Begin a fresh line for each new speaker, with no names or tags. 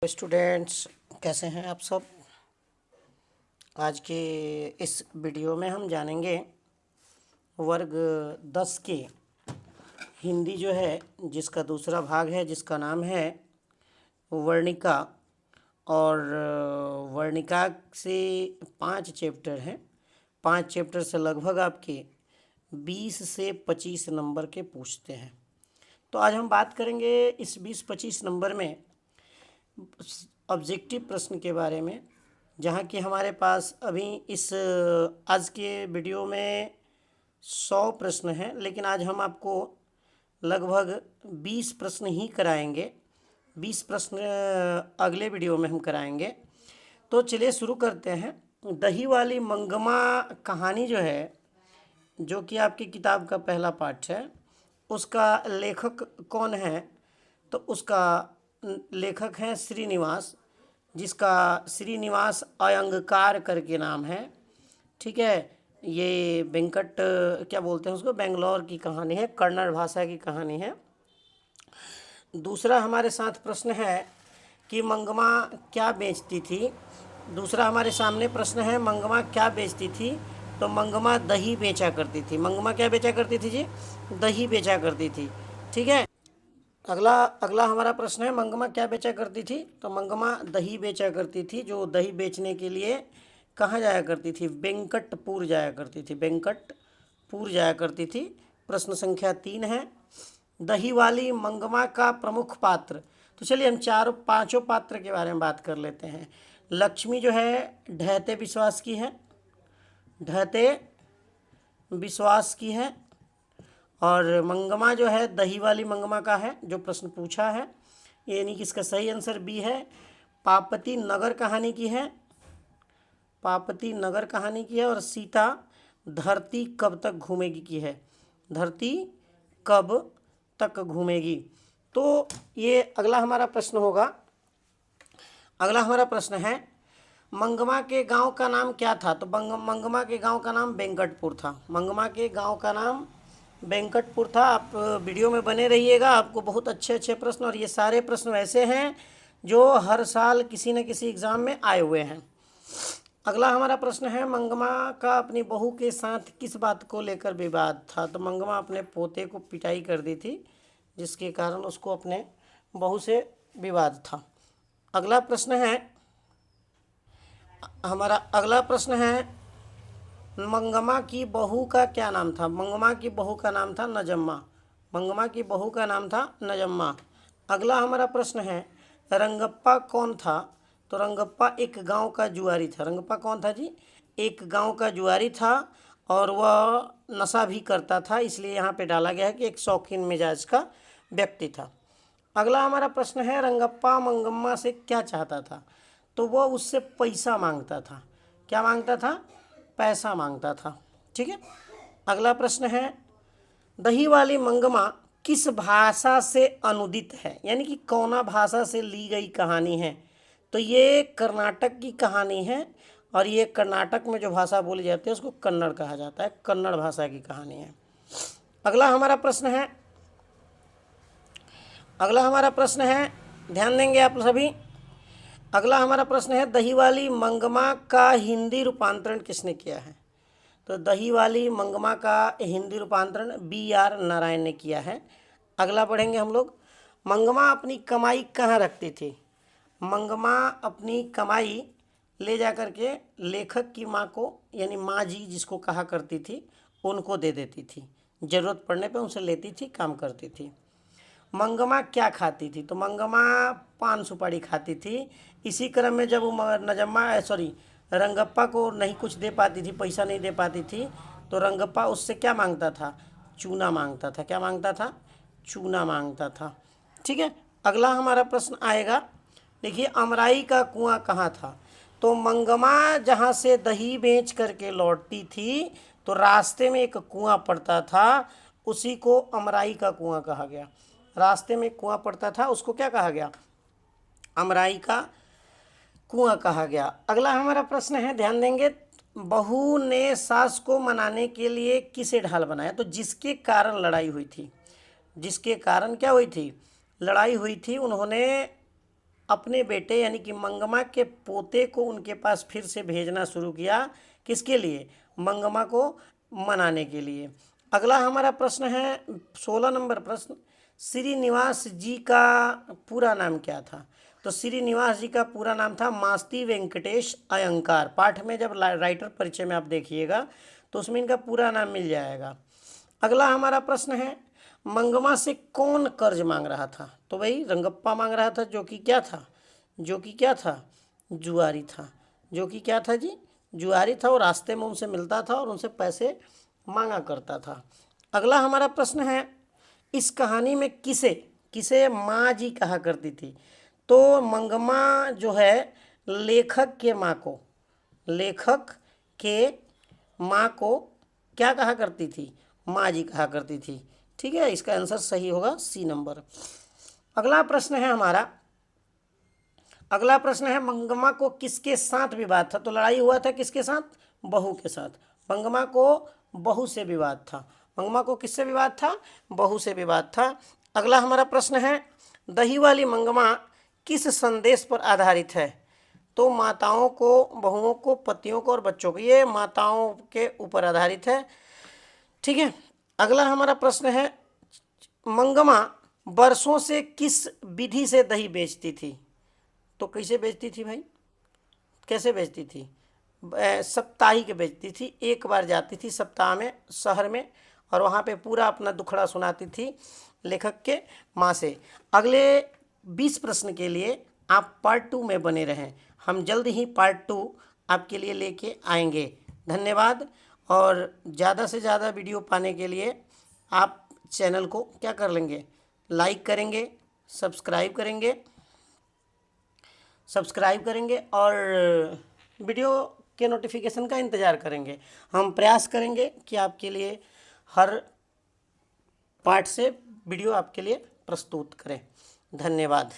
Students, कैसे हैं आप सब। आज के इस वीडियो में हम जानेंगे वर्ग 10 के हिंदी जो है, जिसका दूसरा भाग है, जिसका नाम है वर्णिका। और वर्णिका से 5 चैप्टर हैं। 5 चैप्टर से लगभग आपके 20 से 25 नंबर के पूछते हैं। तो आज हम बात करेंगे इस 20-25 नंबर में ऑब्जेक्टिव प्रश्न के बारे में, जहाँ कि हमारे पास अभी इस आज के वीडियो में 100 प्रश्न हैं, लेकिन आज हम आपको लगभग 20 प्रश्न ही कराएंगे। 20 प्रश्न अगले वीडियो में हम कराएंगे। तो चलिए शुरू करते हैं। दही वाली मंगमा कहानी जो है, जो कि आपकी किताब का पहला पाठ है, उसका लेखक कौन है? तो उसका लेखक हैं श्रीनिवास, जिसका श्रीनिवास अयंगकार करके नाम है। ठीक है, ये वेंकट क्या बोलते हैं उसको, बेंगलोर की कहानी है, कन्नड़ भाषा की कहानी है। दूसरा हमारे साथ प्रश्न है कि मंगमा क्या बेचती थी। दूसरा हमारे सामने प्रश्न है, मंगमा क्या बेचती थी? तो मंगमा दही बेचा करती थी। मंगमा क्या बेचा करती थी जी? दही बेचा करती थी। ठीक है, अगला हमारा प्रश्न है, मंगमा क्या बेचा करती थी? तो मंगमा दही बेचा करती थी। जो दही बेचने के लिए कहाँ जाया करती थी? वेंकटपुर जाया करती थी। वेंकटपुर जाया करती थी। प्रश्न संख्या 3 है, दही वाली मंगमा का प्रमुख पात्र। तो चलिए हम 4-5 पात्र के बारे में बात कर लेते हैं। लक्ष्मी जो है ढहते विश्वास की है, ढहते विश्वास की है। और मंगमा जो है दही वाली मंगमा का है, जो प्रश्न पूछा है, यानी कि इसका सही आंसर बी है। पापती नगर कहानी की है, पापती नगर कहानी की है। और सीता धरती कब तक घूमेगी की है, धरती कब तक घूमेगी। तो ये अगला हमारा प्रश्न होगा। अगला हमारा प्रश्न है, मंगमा के गांव का नाम क्या था? तो मंगमा के गांव का नाम वेंकटपुर था। मंगमा के गांव का नाम वेंकटपुर था। आप वीडियो में बने रहिएगा, आपको बहुत अच्छे अच्छे प्रश्न, और ये सारे प्रश्न ऐसे हैं जो हर साल किसी न किसी एग्ज़ाम में आए हुए हैं। अगला हमारा प्रश्न है, मंगमा का अपनी बहू के साथ किस बात को लेकर विवाद था? तो मंगमा अपने पोते को पिटाई कर दी थी, जिसके कारण उसको अपने बहू से विवाद था। अगला प्रश्न है, हमारा अगला प्रश्न है, मंगमा की बहू का क्या नाम था? मंगमा की बहू का नाम था नजम्मा। मंगमा की बहू का नाम था नजम्मा। अगला हमारा प्रश्न है, रंगप्पा कौन था? तो रंगप्पा एक गांव का जुआरी था। रंगप्पा कौन था जी? एक गांव का जुआरी था, और वह नशा भी करता था, इसलिए यहाँ पे डाला गया है कि एक शौकीन मिजाज का व्यक्ति था। अगला हमारा प्रश्न है, रंगप्पा मंगम्मा से क्या चाहता था? तो वह उससे पैसा मांगता था। क्या मांगता था? पैसा मांगता था। ठीक है, अगला प्रश्न है, दही वाली मंगमा किस भाषा से अनुदित है, यानी कि कौना भाषा से ली गई कहानी है? तो ये कर्नाटक की कहानी है, और ये कर्नाटक में जो भाषा बोली जाती है उसको कन्नड़ कहा जाता है। कन्नड़ भाषा की कहानी है। अगला हमारा प्रश्न है, अगला हमारा प्रश्न है, ध्यान देंगे आप सभी। अगला हमारा प्रश्न है, दही वाली मंगमा का हिंदी रूपांतरण किसने किया है? तो दही वाली मंगमा का हिंदी रूपांतरण B.R. नारायण ने किया है। अगला पढ़ेंगे हम लोग, मंगमा अपनी कमाई कहाँ रखती थी? मंगमा अपनी कमाई ले जा कर के लेखक की माँ को, यानी माँ जी जिसको कहा करती थी, उनको दे देती थी। ज़रूरत पड़ने पे उनसे लेती थी, काम करती थी। मंगमा क्या खाती थी? तो मंगमा पान सुपारी खाती थी। इसी क्रम में जब वो नजम्मा सॉरी रंगप्पा को नहीं कुछ दे पाती थी, पैसा नहीं दे पाती थी, तो रंगप्पा उससे क्या मांगता था? चूना मांगता था। क्या मांगता था? चूना मांगता था। ठीक है, अगला हमारा प्रश्न आएगा, देखिए, अमराई का कुआं कहाँ था? तो मंगमा जहाँ से दही बेच करके लौटती थी, तो रास्ते में एक कुआं पड़ता था, उसी को अमराई का कुआं कहा गया। रास्ते में कुआं पड़ता था, उसको क्या कहा गया? अमराई का कुआं कहा गया। अगला हमारा प्रश्न है, ध्यान देंगे, बहू ने सास को मनाने के लिए किसे ढाल बनाया? तो जिसके कारण लड़ाई हुई थी, जिसके कारण क्या हुई थी? लड़ाई हुई थी, उन्होंने अपने बेटे यानी कि मंगमा के पोते को उनके पास फिर से भेजना शुरू किया। किसके लिए? मंगमा को मनाने के लिए। अगला हमारा प्रश्न है 16 नंबर प्रश्न, श्रीनिवास जी का पूरा नाम क्या था? तो श्रीनिवास जी का पूरा नाम था मास्ती वेंकटेश अयंकार। पाठ में जब राइटर परिचय में आप देखिएगा तो उसमें इनका पूरा नाम मिल जाएगा। अगला हमारा प्रश्न है, मंगमा से कौन कर्ज मांग रहा था? तो भाई रंगप्पा मांग रहा था, जो कि क्या था? जो कि क्या था? जुआरी था। जो कि क्या था जी? जुआरी था। और रास्ते में उनसे मिलता था और उनसे पैसे मांगा करता था। अगला हमारा प्रश्न है, इस कहानी में किसे किसे माँ जी कहा करती थी? तो मंगमा जो है लेखक के माँ को, लेखक के माँ को क्या कहा करती थी? माँ जी कहा करती थी। ठीक है, इसका आंसर सही होगा सी नंबर। अगला प्रश्न है हमारा, अगला प्रश्न है, मंगमा को किसके साथ विवाद था? तो लड़ाई हुआ था किसके साथ? बहू के साथ। मंगमा को बहू से विवाद था। मंगमा को किससे विवाद था? बहू से विवाद था। अगला हमारा प्रश्न है, दही वाली मंगमा किस संदेश पर आधारित है? तो माताओं को, बहुओं को, पतियों को और बच्चों को, ये माताओं के ऊपर आधारित है। ठीक है। अगला हमारा प्रश्न है, मंगमा बरसों से किस विधि से दही बेचती थी? तो कैसे बेचती थी भाई? कैसे बेचती थी? साप्ताहिक बेचती थी। एक बार जाती थी सप्ताह में शहर में और वहाँ पे पूरा अपना दुखड़ा सुनाती थी लेखक के माँ से। अगले 20 प्रश्न के लिए आप पार्ट 2 में बने रहें। हम जल्द ही पार्ट 2 आपके लिए लेके आएंगे। धन्यवाद। और ज़्यादा से ज़्यादा वीडियो पाने के लिए आप चैनल को क्या कर लेंगे? लाइक करेंगे, सब्सक्राइब करेंगे और वीडियो के नोटिफिकेशन का इंतज़ार करेंगे। हम प्रयास करेंगे कि आपके लिए हर पार्ट से वीडियो आपके लिए प्रस्तुत करें। धन्यवाद।